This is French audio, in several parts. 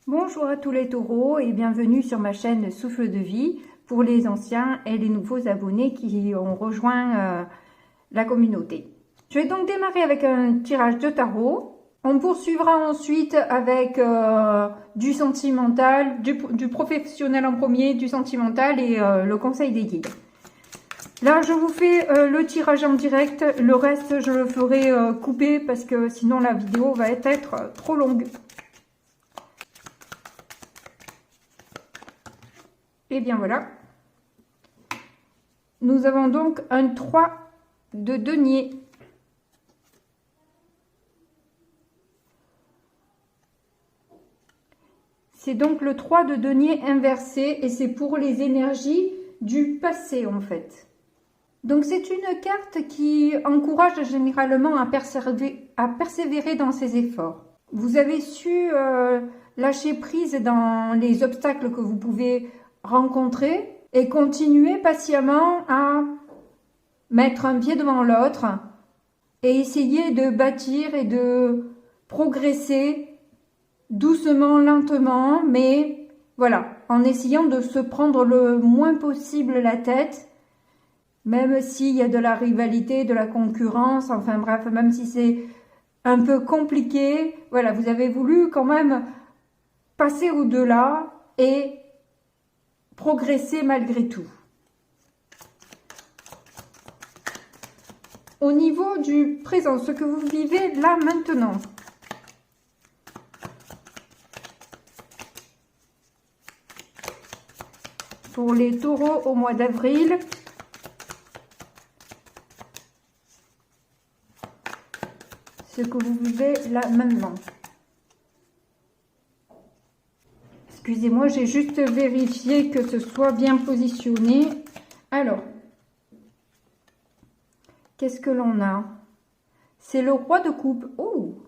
Bonjour à tous les taureaux et bienvenue sur ma chaîne Souffle de Vie pour les anciens et les nouveaux abonnés qui ont rejoint la communauté. Je vais donc démarrer avec un tirage de tarot. On poursuivra ensuite avec du sentimental, du professionnel en premier, du sentimental et le conseil des guides. Là, je vous fais le tirage en direct. Le reste, je le ferai couper parce que sinon la vidéo va être trop longue. Et bien voilà. Nous avons donc un 3 de denier. C'est donc le 3 de denier inversé et c'est pour les énergies du passé en fait. Donc c'est une carte qui encourage généralement à persévérer dans ses efforts. Vous avez su lâcher prise dans les obstacles que vous pouvez rencontrer et continuer patiemment à mettre un pied devant l'autre et essayer de bâtir et de progresser doucement, lentement, mais voilà, en essayant de se prendre le moins possible la tête, même s'il y a de la rivalité, de la concurrence, enfin bref, même si c'est un peu compliqué, voilà, vous avez voulu quand même passer au-delà et progresser malgré tout. Au niveau du présent, ce que vous vivez là maintenant. Pour les taureaux au mois d'avril. Ce que vous vivez là maintenant. Excusez-moi, j'ai juste vérifié que ce soit bien positionné. Alors, qu'est-ce que l'on a? C'est le roi de coupe. Oh!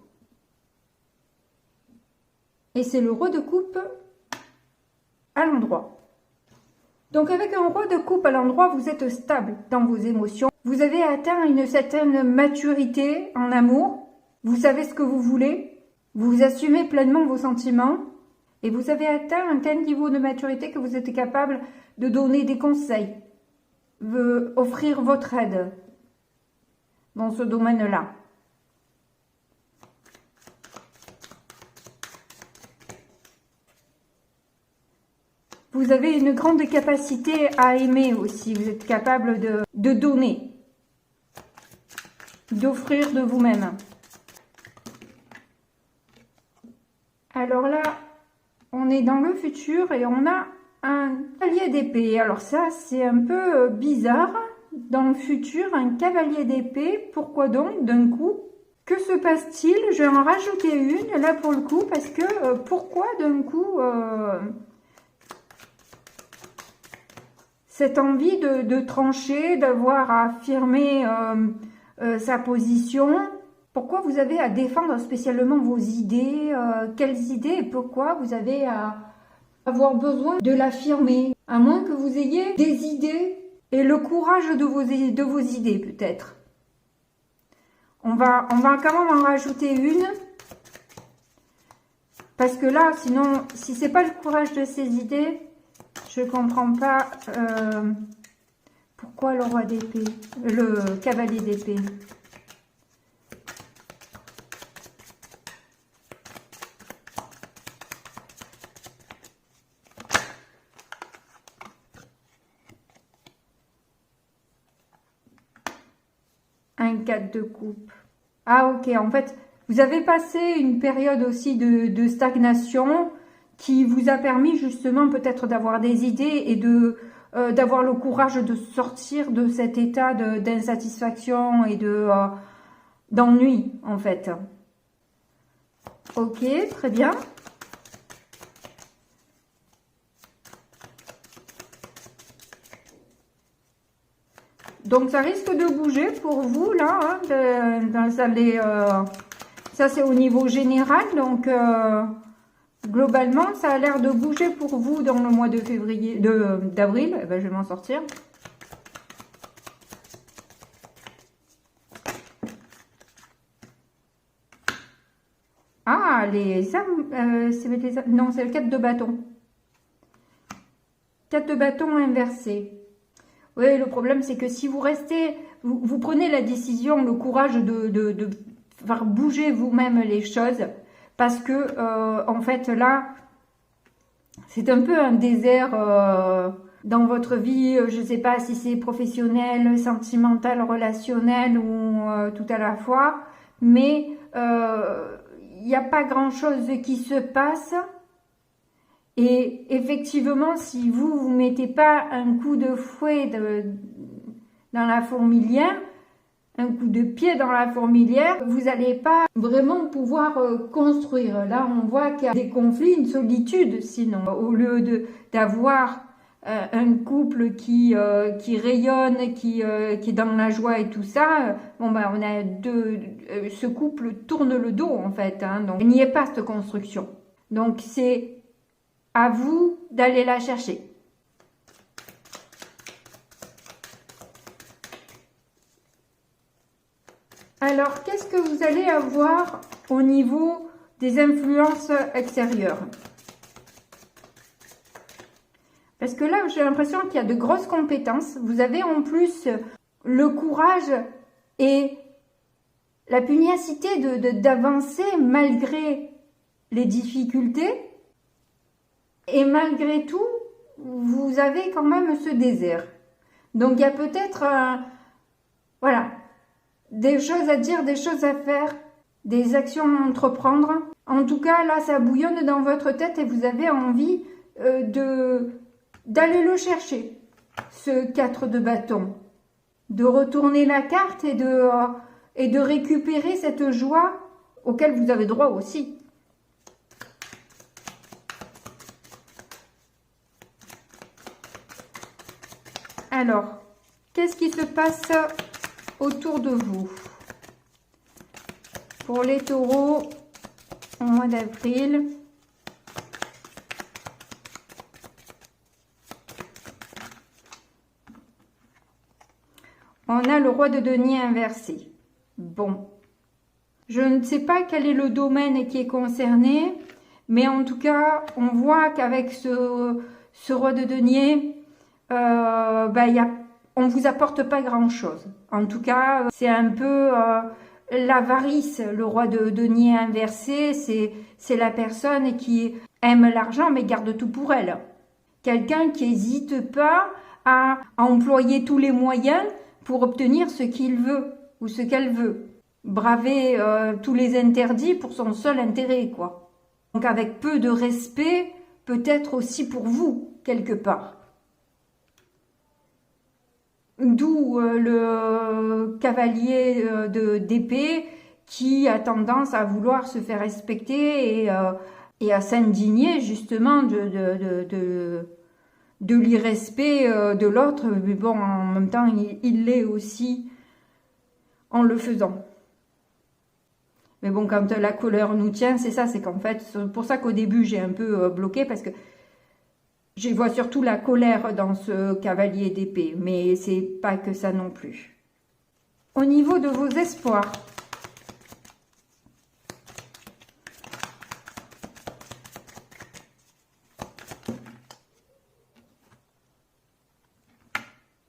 Et c'est le roi de coupe à l'endroit. Donc avec un roi de coupe à l'endroit, vous êtes stable dans vos émotions. Vous avez atteint une certaine maturité en amour. Vous savez ce que vous voulez. Vous assumez pleinement vos sentiments. Et vous avez atteint un tel niveau de maturité que vous êtes capable de donner des conseils, offrir votre aide dans ce domaine-là. Vous avez une grande capacité à aimer aussi. Vous êtes capable de donner, d'offrir de vous-même. Alors là, on est dans le futur et on a un cavalier d'épée. Alors ça, c'est un peu bizarre. Dans le futur, un cavalier d'épée. Pourquoi donc d'un coup? Que se passe-t-il? Je vais en rajouter une là pour le coup parce que pourquoi d'un coup cette envie de trancher, d'avoir à affirmer sa position? Pourquoi vous avez à défendre spécialement vos idées? Quelles idées et pourquoi vous avez à avoir besoin de l'affirmer? À moins que vous ayez des idées et le courage de vos idées peut-être. On va quand même en rajouter une. Parce que là, sinon, si c'est pas le courage de ces idées, je comprends pas pourquoi le roi d'épée, le cavalier d'épée. Un 4 de coupe. Ah ok, en fait, vous avez passé une période aussi de stagnation qui vous a permis justement peut-être d'avoir des idées et d'avoir le courage de sortir de cet état d'insatisfaction et d'ennui en fait. Ok, très bien. Donc ça risque de bouger pour vous là, hein, ça c'est au niveau général, donc globalement ça a l'air de bouger pour vous dans le mois de février, d'avril. Eh ben, je vais m'en sortir. Ah, Ah, les âmes, non, c'est le 4 de bâton. 4 de bâton inversé. Oui, le problème, c'est que si vous restez, vous prenez la décision, le courage de faire bouger vous-même les choses, parce que, en fait, là, c'est un peu un désert dans votre vie. Je ne sais pas si c'est professionnel, sentimental, relationnel ou tout à la fois, mais il n'y a pas grand-chose qui se passe. Et effectivement, si vous mettez pas un coup de fouet dans la fourmilière, un coup de pied dans la fourmilière, vous n'allez pas vraiment pouvoir construire. Là, on voit qu'il y a des conflits, une solitude sinon. Au lieu d'avoir un couple qui rayonne, qui est dans la joie et tout ça, bon ben on a ce couple tourne le dos en fait. Hein, donc il n'y est pas cette construction. Donc c'est à vous d'aller la chercher. Alors, qu'est-ce que vous allez avoir au niveau des influences extérieures? Parce que là, j'ai l'impression qu'il y a de grosses compétences. Vous avez en plus le courage et la pugnacité d'avancer malgré les difficultés. Et malgré tout, vous avez quand même ce désert. Donc, il y a peut-être, voilà, des choses à dire, des choses à faire, des actions à entreprendre. En tout cas, là, ça bouillonne dans votre tête et vous avez envie d'aller le chercher, ce 4 de bâton. De retourner la carte et de récupérer cette joie auquel vous avez droit aussi. Alors, qu'est-ce qui se passe autour de vous? Pour les taureaux, au mois d'avril, on a le roi de denier inversé. Bon, je ne sais pas quel est le domaine qui est concerné, mais en tout cas, on voit qu'avec ce roi de denier, on ne vous apporte pas grand-chose. En tout cas, c'est un peu l'avarice, le roi de denier inversé. C'est la personne qui aime l'argent, mais garde tout pour elle. Quelqu'un qui n'hésite pas à employer tous les moyens pour obtenir ce qu'il veut ou ce qu'elle veut. Braver tous les interdits pour son seul intérêt, quoi. Donc avec peu de respect, peut-être aussi pour vous, quelque part. D'où le cavalier d'épée qui a tendance à vouloir se faire respecter et à s'indigner justement de l'irrespect de l'autre. Mais bon, en même temps, il l'est aussi en le faisant. Mais bon, quand la colère nous tient, c'est ça, c'est qu'en fait, c'est pour ça qu'au début, j'ai un peu bloqué parce que je vois surtout la colère dans ce cavalier d'épée, mais c'est pas que ça non plus. Au niveau de vos espoirs,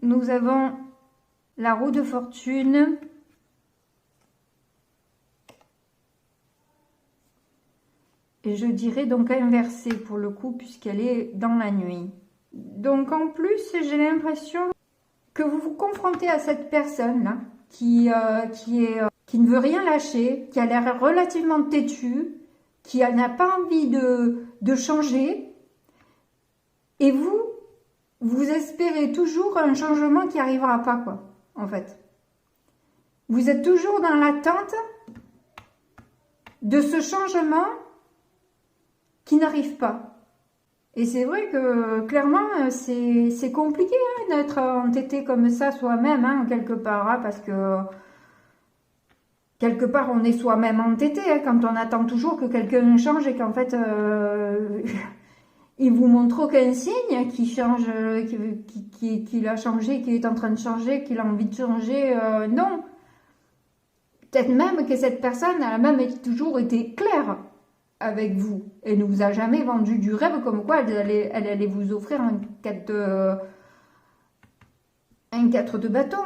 nous avons la roue de fortune, et je dirais donc inversée pour le coup, puisqu'elle est dans la nuit. Donc en plus, j'ai l'impression que vous vous confrontez à cette personne-là, qui ne veut rien lâcher, qui a l'air relativement têtue, qui n'a pas envie de changer. Et vous espérez toujours un changement qui n'arrivera pas, quoi, en fait. Vous êtes toujours dans l'attente de ce changement qui n'arrive pas. Et c'est vrai que clairement c'est compliqué hein, d'être entêté comme ça soi-même hein, quelque part hein, parce que quelque part on est soi-même entêté hein, quand on attend toujours que quelqu'un change et qu'en fait il vous montre aucun signe qu'il change, qu'il a changé, qu'il est en train de changer, qu'il a envie de changer. Non. Peut-être même que cette personne a même toujours été claire avec vous. Elle ne vous a jamais vendu du rêve comme quoi elle allait vous offrir un 4 de bâton.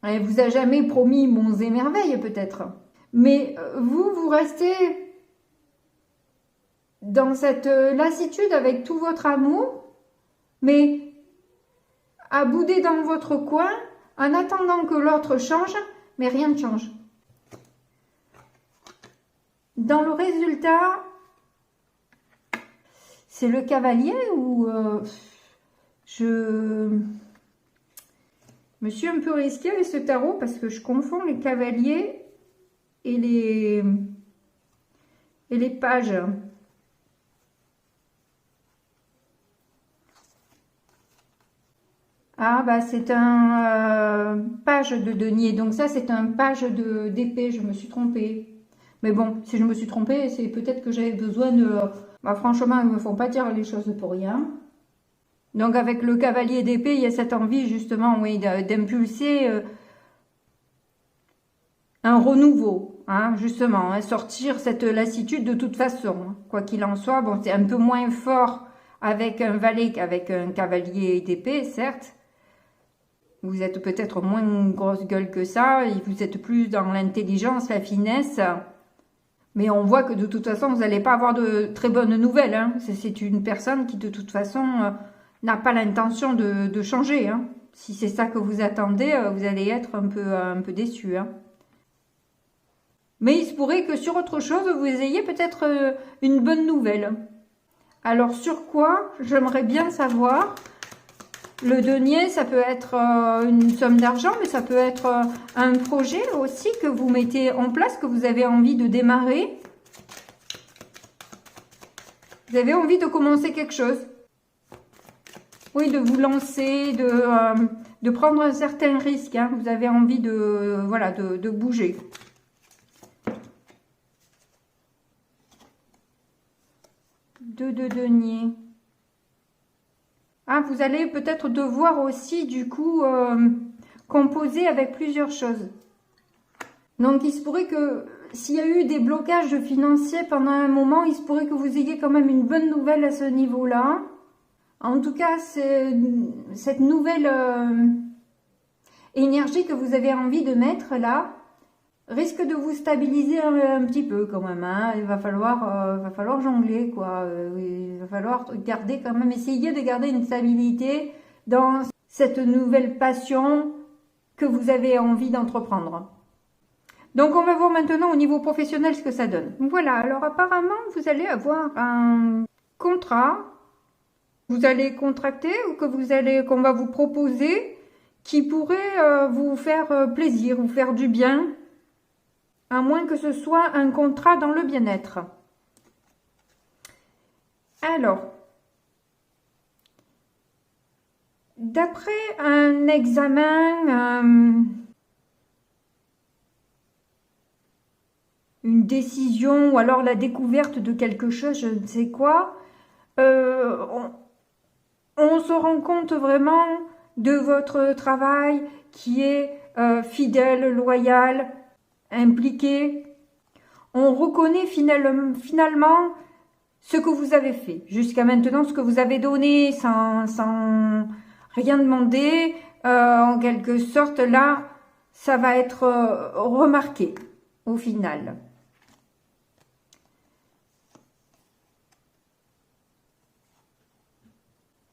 Elle vous a jamais promis monts et merveilles peut-être. Mais vous restez dans cette lassitude avec tout votre amour, mais à bouder dans votre coin, en attendant que l'autre change, mais rien ne change. Dans le résultat, c'est le cavalier ou je me suis un peu risquée avec ce tarot parce que je confonds les cavaliers et les pages. Ah bah c'est un page de denier, donc ça c'est un page d'épée, je me suis trompée. Mais bon, si je me suis trompée, c'est peut-être que j'avais besoin de... Bah franchement, ils me font pas dire les choses pour rien. Donc avec le cavalier d'épée, il y a cette envie justement, oui, d'impulser un renouveau, hein, justement, hein, sortir cette lassitude de toute façon. Hein. Quoi qu'il en soit, bon, c'est un peu moins fort avec un valet qu'avec un cavalier d'épée, certes. Vous êtes peut-être moins grosse gueule que ça, et vous êtes plus dans l'intelligence, la finesse. Mais on voit que de toute façon, vous n'allez pas avoir de très bonnes nouvelles. Hein. C'est une personne qui de toute façon n'a pas l'intention de changer. Hein. Si c'est ça que vous attendez, vous allez être un peu déçu. Hein. Mais il se pourrait que sur autre chose, vous ayez peut-être une bonne nouvelle. Alors sur quoi? J'aimerais bien savoir. Le denier, ça peut être une somme d'argent, mais ça peut être un projet aussi que vous mettez en place, que vous avez envie de démarrer. Vous avez envie de commencer quelque chose. Oui, de vous lancer, de prendre un certain risque. Hein. Vous avez envie voilà, de bouger. Deux de denier. Ah, vous allez peut-être devoir aussi, du coup, composer avec plusieurs choses. Donc, il se pourrait que s'il y a eu des blocages financiers pendant un moment, il se pourrait que vous ayez quand même une bonne nouvelle à ce niveau-là. En tout cas, cette nouvelle énergie que vous avez envie de mettre là risque de vous stabiliser un petit peu quand même. Hein. Il va falloir jongler, quoi. Il va falloir garder quand même, essayer de garder une stabilité dans cette nouvelle passion que vous avez envie d'entreprendre. Donc, on va voir maintenant au niveau professionnel ce que ça donne. Voilà, alors apparemment, vous allez avoir un contrat, vous allez contracter ou qu'on va vous proposer qui pourrait vous faire plaisir, vous faire du bien. À moins que ce soit un contrat dans le bien-être. Alors, d'après un examen, une décision ou alors la découverte de quelque chose, je ne sais quoi, on se rend compte vraiment de votre travail qui est fidèle, loyal, impliqué. On reconnaît finalement ce que vous avez fait jusqu'à maintenant, ce que vous avez donné sans rien demander. En quelque sorte, là, ça va être remarqué au final.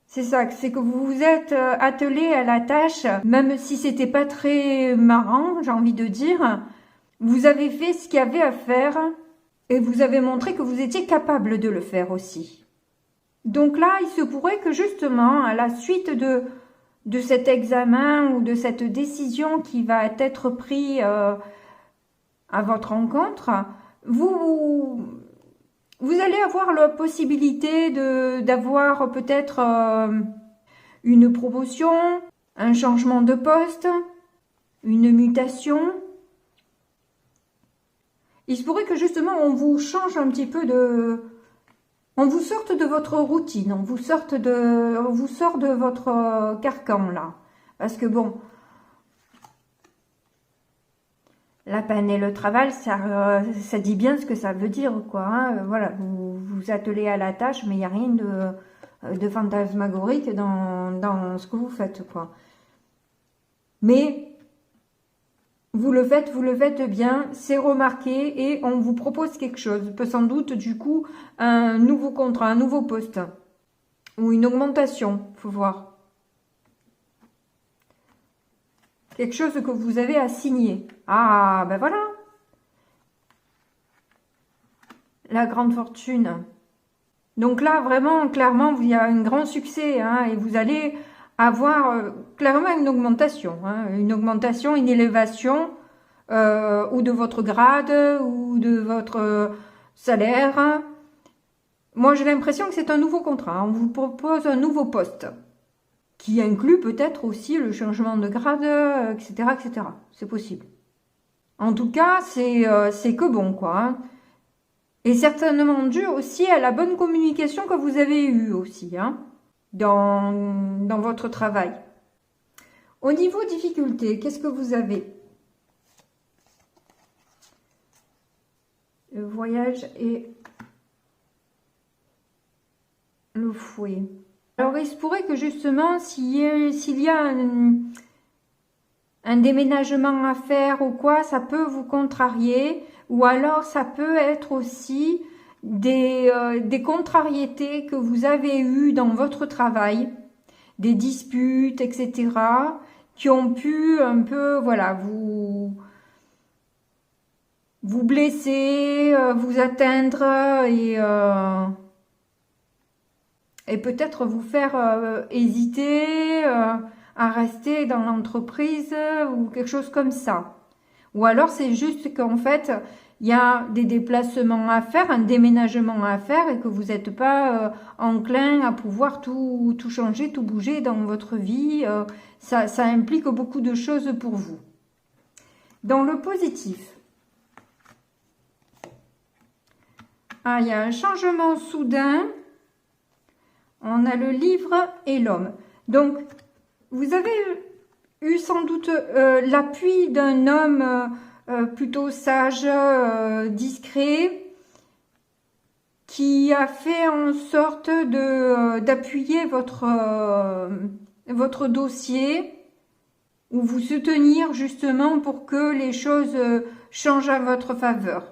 C'est ça, c'est que vous vous êtes attelé à la tâche, même si c'était pas très marrant, j'ai envie de dire. Vous avez fait ce qu'il y avait à faire et vous avez montré que vous étiez capable de le faire aussi. Donc là, il se pourrait que justement, à la suite de cet examen ou de cette décision qui va être prise à votre rencontre, vous allez avoir la possibilité d'avoir peut-être une promotion, un changement de poste, une mutation. Il se pourrait que justement on vous change un petit peu on vous sorte de votre routine, on vous sort de votre carcan là. Parce que bon, la peine et le travail, ça dit bien ce que ça veut dire, quoi. Hein. Voilà, vous vous attelez à la tâche, mais il n'y a rien de fantasmagorique dans ce que vous faites, quoi. Mais vous le faites bien, c'est remarqué et on vous propose quelque chose. Peut sans doute, du coup, un nouveau contrat, un nouveau poste ou une augmentation, faut voir. Quelque chose que vous avez à signer. Ah, ben voilà. La grande fortune. Donc là, vraiment, clairement, il y a un grand succès, hein, et vous allez avoir clairement une augmentation, hein, une élévation, ou de votre grade, ou de votre salaire. Moi, j'ai l'impression que c'est un nouveau contrat. On vous propose un nouveau poste, qui inclut peut-être aussi le changement de grade, etc., etc. C'est possible. En tout cas, c'est que bon, quoi. Hein. Et certainement dû aussi à la bonne communication que vous avez eue aussi, hein, dans votre travail. Au niveau difficulté, qu'est-ce que vous avez? Le voyage et le fouet. Alors, il se pourrait que justement, s'il y a un déménagement à faire ou quoi, ça peut vous contrarier. Ou alors, ça peut être aussi des contrariétés que vous avez eues dans votre travail, des disputes, etc., qui ont pu un peu, voilà, vous blesser, vous atteindre et peut-être vous faire hésiter à rester dans l'entreprise ou quelque chose comme ça. Ou alors c'est juste qu'en fait, il y a des déplacements à faire, un déménagement à faire et que vous n'êtes pas enclin à pouvoir tout changer, tout bouger dans votre vie. Ça implique beaucoup de choses pour vous. Dans le positif, il y a un changement soudain. On a le livre et l'homme. Donc, vous avez eu sans doute l'appui d'un homme plutôt sage, discret, qui a fait en sorte d'appuyer votre dossier ou vous soutenir justement pour que les choses changent à votre faveur.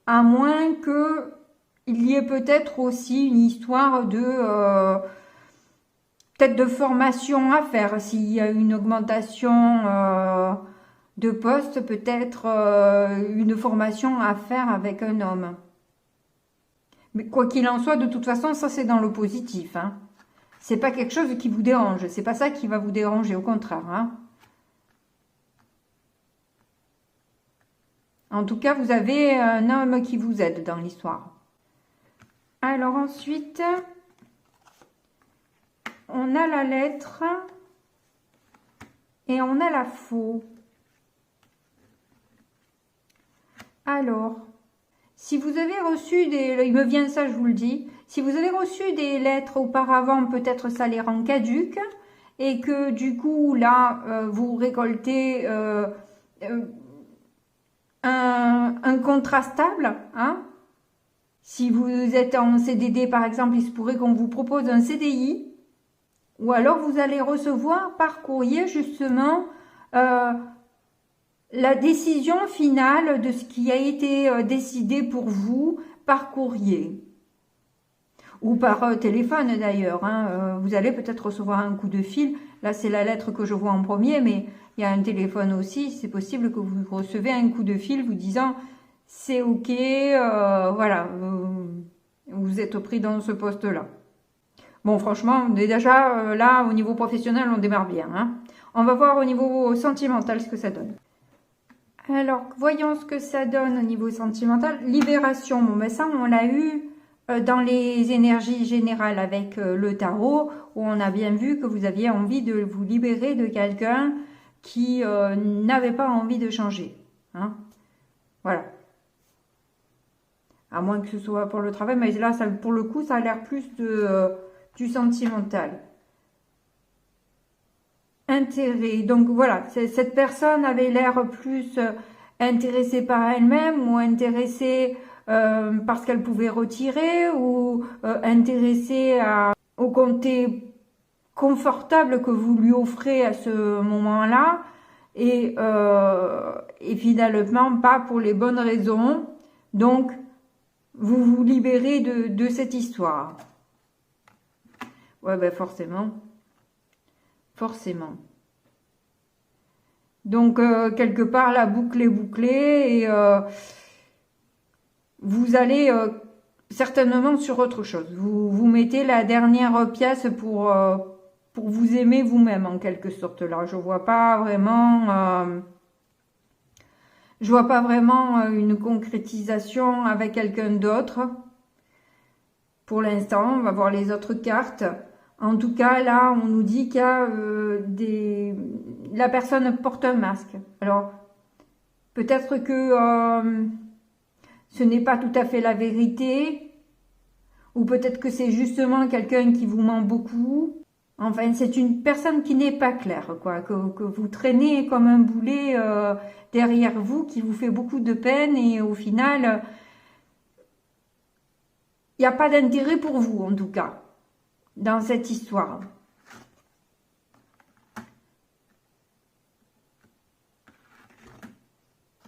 À moins que il y ait peut-être aussi une histoire peut-être de formation à faire. S'il y a une augmentation de poste, peut-être une formation à faire avec un homme. Mais quoi qu'il en soit, de toute façon, ça c'est dans le positif. Hein. C'est pas quelque chose qui vous dérange. C'est pas ça qui va vous déranger, au contraire. Hein. En tout cas, vous avez un homme qui vous aide dans l'histoire. Alors ensuite, on a la lettre et on a la faux. Alors, si vous avez reçu il me vient ça, je vous le dis, si vous avez reçu des lettres auparavant, peut-être ça les rend caduques et que du coup, là, vous récoltez un contrat stable, hein. Si vous êtes en CDD, par exemple, il se pourrait qu'on vous propose un CDI. Ou alors, vous allez recevoir par courrier, justement, la décision finale de ce qui a été décidé pour vous par courrier. Ou par téléphone, d'ailleurs. Hein. Vous allez peut-être recevoir un coup de fil. Là, c'est la lettre que je vois en premier, mais il y a un téléphone aussi. C'est possible que vous recevez un coup de fil vous disant... C'est ok, voilà, vous êtes pris dans ce poste-là. Bon, franchement, déjà, là, au niveau professionnel, on démarre bien. Hein. On va voir au niveau sentimental ce que ça donne. Alors, voyons ce que ça donne au niveau sentimental. Libération, bon, ben ça, on l'a eu dans les énergies générales avec le tarot, où on a bien vu que vous aviez envie de vous libérer de quelqu'un qui n'avait pas envie de changer. Hein. Voilà. À moins que ce soit pour le travail, mais là, ça, pour le coup, ça a l'air plus du sentimental. intérêt. Donc voilà, cette personne avait l'air plus intéressée par elle-même ou intéressée parce qu'elle pouvait retirer ou intéressée au côté confortable que vous lui offrez à ce moment-là et finalement pas pour les bonnes raisons. Donc vous vous libérez de cette histoire. Ouais, ben forcément. Forcément. Donc, quelque part, la boucle est bouclée et vous allez certainement sur autre chose. Vous mettez la dernière pièce pour vous aimer vous-même, en quelque sorte. Là, je vois pas vraiment... je vois pas vraiment une concrétisation avec quelqu'un d'autre. Pour l'instant, on va voir les autres cartes. En tout cas, là, on nous dit qu'il y a la personne porte un masque. Alors, peut-être que ce n'est pas tout à fait la vérité, ou peut-être que c'est justement quelqu'un qui vous ment beaucoup. Enfin, c'est une personne qui n'est pas claire, quoi, que vous traînez comme un boulet derrière vous, qui vous fait beaucoup de peine, et au final, il n'y a pas d'intérêt pour vous, en tout cas, dans cette histoire.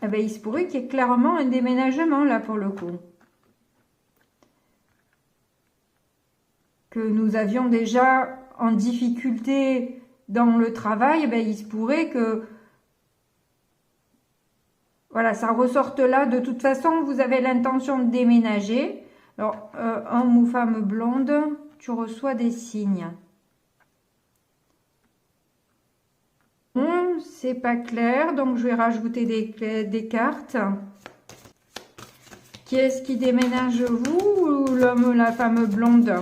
Eh ben, il se pourrait qu'il y ait clairement un déménagement, là, pour le coup. Que nous avions déjà en difficulté dans le travail, eh ben, il se pourrait que... Voilà, ça ressorte là. De toute façon, vous avez l'intention de déménager. Alors, homme ou femme blonde, tu reçois des signes. Bon, c'est pas clair, donc je vais rajouter des cartes. Qui est-ce qui déménage, vous ou l'homme ou la femme blonde?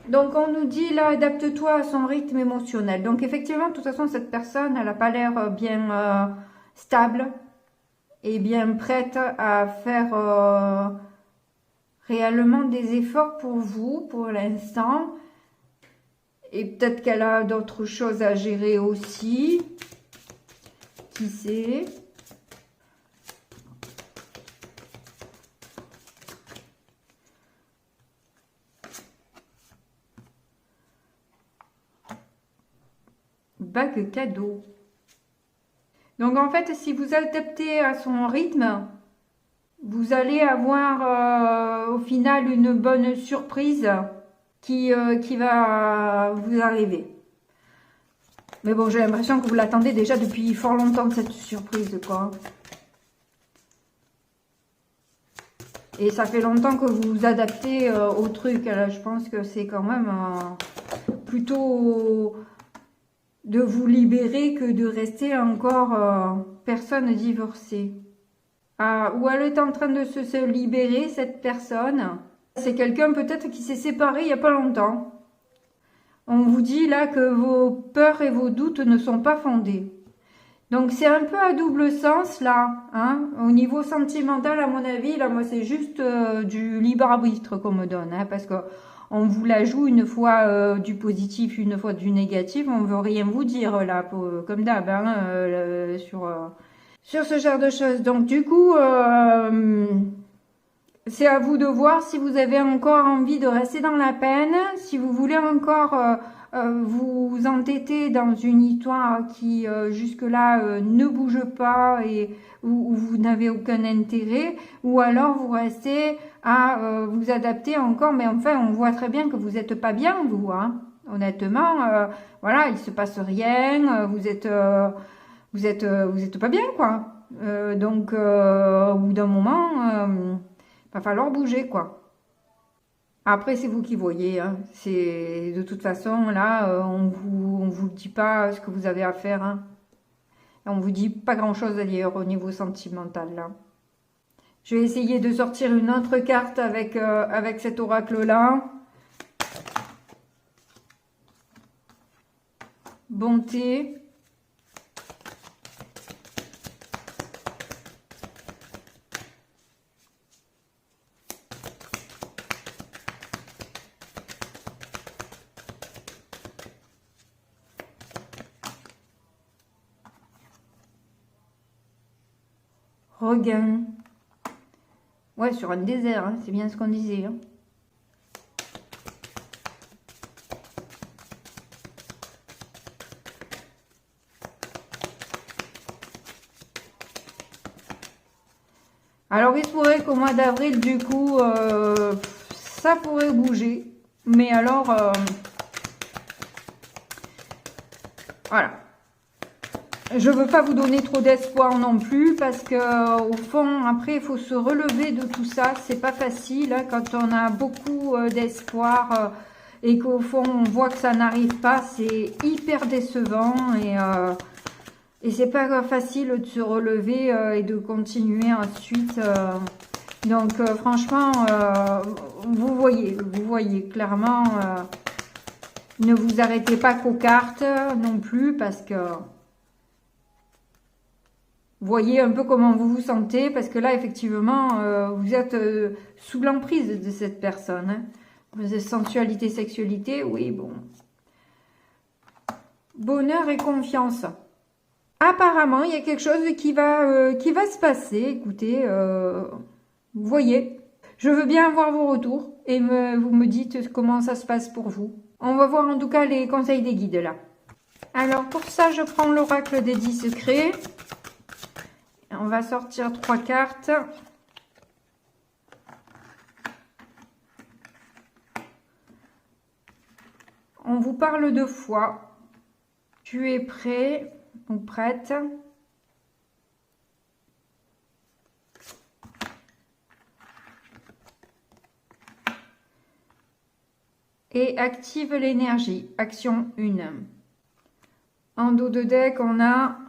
Donc on nous dit là, adapte-toi à son rythme émotionnel. Donc effectivement, de toute façon, cette personne, elle n'a pas l'air bien stable et bien prête à faire réellement des efforts pour vous, pour l'instant. Et peut-être qu'elle a d'autres choses à gérer aussi. Qui sait? Bague cadeau. Donc en fait, si vous adaptez à son rythme, vous allez avoir au final une bonne surprise qui va vous arriver. Mais bon, j'ai l'impression que vous l'attendez déjà depuis fort longtemps, cette surprise, quoi. Et ça fait longtemps que vous vous adaptez au truc. Là, je pense que c'est quand même plutôt de vous libérer que de rester encore personne divorcée. Ah, ou elle est en train de se libérer, cette personne. C'est quelqu'un peut-être qui s'est séparé il n'y a pas longtemps. On vous dit là que vos peurs et vos doutes ne sont pas fondés. Donc c'est un peu à double sens là. Hein. Au niveau sentimental, à mon avis, là, moi c'est juste du libre arbitre qu'on me donne. Hein, parce que on vous la joue une fois du positif, une fois du négatif. On veut rien vous dire là, comme d'hab, hein, sur ce genre de choses. Donc du coup, c'est à vous de voir si vous avez encore envie de rester dans la peine, si vous voulez encore vous entêter dans une histoire qui jusque-là ne bouge pas et où vous n'avez aucun intérêt, ou alors vous restez à vous adapter encore. Mais enfin, on voit très bien que vous n'êtes pas bien, vous, hein. Honnêtement, voilà, il se passe rien, vous êtes pas bien, quoi. Donc, au bout d'un moment, va falloir bouger, quoi. Après, c'est vous qui voyez. Hein. C'est de toute façon, là, on vous dit pas ce que vous avez à faire. Hein. On vous dit pas grand-chose d'ailleurs au niveau sentimental, là. Je vais essayer de sortir une autre carte avec cet oracle-là. Bonté. regain. Ouais, sur un désert, hein, c'est bien ce qu'on disait. Hein. Alors, il se pourrait qu'au mois d'avril, du coup, ça pourrait bouger. Mais alors, voilà. Je ne veux pas vous donner trop d'espoir non plus parce que au fond, après, il faut se relever de tout ça. C'est pas facile hein, quand on a beaucoup d'espoir et qu'au fond, on voit que ça n'arrive pas. C'est hyper décevant et c'est pas facile de se relever et de continuer ensuite. Donc, franchement, vous voyez clairement, ne vous arrêtez pas qu'aux cartes non plus parce que voyez un peu comment vous vous sentez, parce que là, effectivement, vous êtes sous l'emprise de cette personne. Hein. Sensualité, sexualité, oui, bon. Bonheur et confiance. Apparemment, il y a quelque chose qui va se passer. Écoutez, vous voyez, je veux bien avoir vos retours et vous me dites comment ça se passe pour vous. On va voir en tout cas les conseils des guides là. Alors, pour ça, je prends l'oracle des 10 secrets. On va sortir 3 cartes. On vous parle de foi. Tu es prêt ou prête? Et active l'énergie. Action 1. En dos de deck, on a...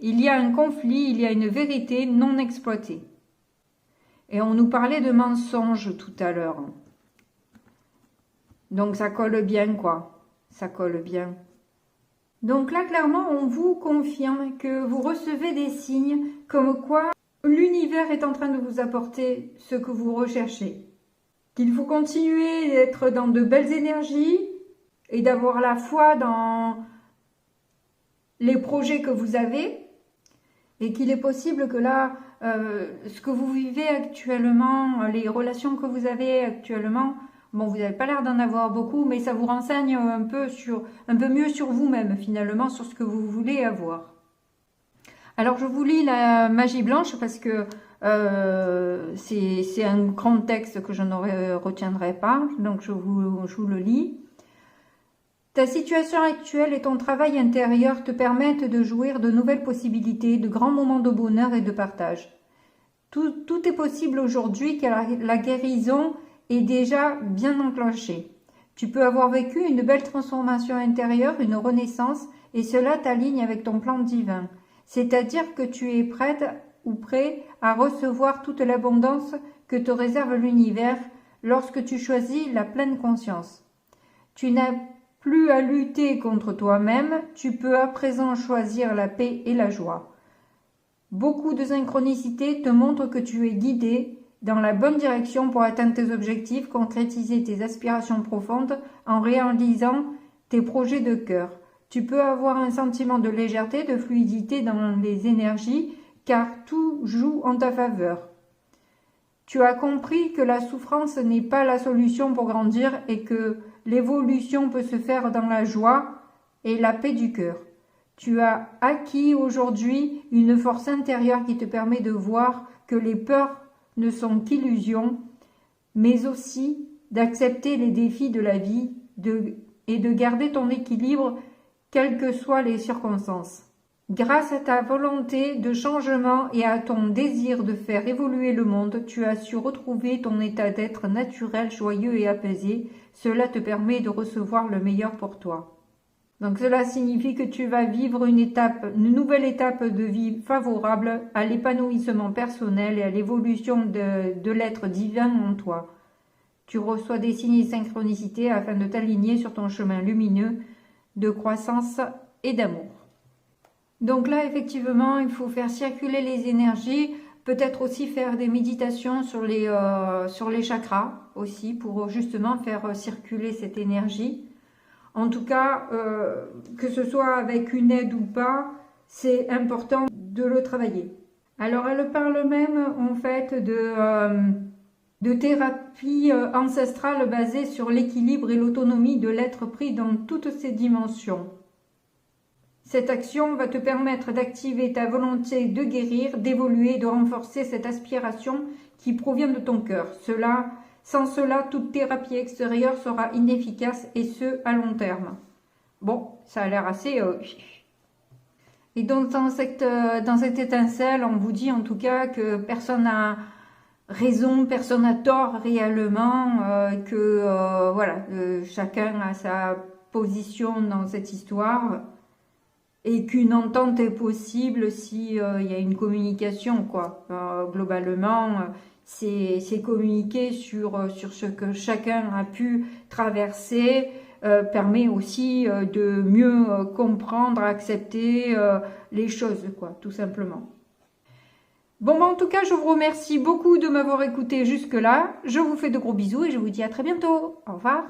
Il y a un conflit, il y a une vérité non exploitée. Et on nous parlait de mensonges tout à l'heure. Donc ça colle bien, quoi. Ça colle bien. Donc là, clairement, on vous confirme que vous recevez des signes comme quoi l'univers est en train de vous apporter ce que vous recherchez. Qu'il faut continuer d'être dans de belles énergies et d'avoir la foi dans les projets que vous avez. Et qu'il est possible que là, ce que vous vivez actuellement, les relations que vous avez actuellement, bon, vous n'avez pas l'air d'en avoir beaucoup, mais ça vous renseigne un peu mieux sur vous-même, finalement, sur ce que vous voulez avoir. Alors, je vous lis la magie blanche parce que c'est un grand texte que je ne retiendrai pas, donc je vous le lis. Ta situation actuelle et ton travail intérieur te permettent de jouir de nouvelles possibilités, de grands moments de bonheur et de partage. Tout est possible aujourd'hui car la guérison est déjà bien enclenchée. Tu peux avoir vécu une belle transformation intérieure, une renaissance, et cela t'aligne avec ton plan divin. C'est-à-dire que tu es prête ou prêt à recevoir toute l'abondance que te réserve l'univers lorsque tu choisis la pleine conscience. Tu n'as plus à lutter contre toi-même, tu peux à présent choisir la paix et la joie. Beaucoup de synchronicités te montrent que tu es guidé dans la bonne direction pour atteindre tes objectifs, concrétiser tes aspirations profondes en réalisant tes projets de cœur. Tu peux avoir un sentiment de légèreté, de fluidité dans les énergies, car tout joue en ta faveur. Tu as compris que la souffrance n'est pas la solution pour grandir et que l'évolution peut se faire dans la joie et la paix du cœur. Tu as acquis aujourd'hui une force intérieure qui te permet de voir que les peurs ne sont qu'illusions, mais aussi d'accepter les défis de la vie et de garder ton équilibre quelles que soient les circonstances. Grâce à ta volonté de changement et à ton désir de faire évoluer le monde, tu as su retrouver ton état d'être naturel, joyeux et apaisé. Cela te permet de recevoir le meilleur pour toi. Donc cela signifie que tu vas vivre une nouvelle étape de vie favorable à l'épanouissement personnel et à l'évolution de l'être divin en toi. Tu reçois des signes et synchronicités afin de t'aligner sur ton chemin lumineux de croissance et d'amour. Donc là, effectivement, il faut faire circuler les énergies, peut-être aussi faire des méditations sur les chakras aussi, pour justement faire circuler cette énergie. En tout cas, que ce soit avec une aide ou pas, c'est important de le travailler. Alors, elle parle même, en fait, de thérapie ancestrale basée sur l'équilibre et l'autonomie de l'être pris dans toutes ses dimensions. Cette action va te permettre d'activer ta volonté de guérir, d'évoluer, de renforcer cette aspiration qui provient de ton cœur. Sans cela, toute thérapie extérieure sera inefficace et ce, à long terme. Bon, ça a l'air assez... Et donc, dans cette étincelle, on vous dit en tout cas que personne n'a raison, personne n'a tort réellement, voilà, chacun a sa position dans cette histoire et qu'une entente est possible si il y a une communication, quoi. Globalement, c'est communiquer sur ce que chacun a pu traverser, permet aussi de mieux comprendre, accepter les choses, quoi, tout simplement. Bon, en tout cas, je vous remercie beaucoup de m'avoir écouté jusque-là. Je vous fais de gros bisous et je vous dis à très bientôt. Au revoir.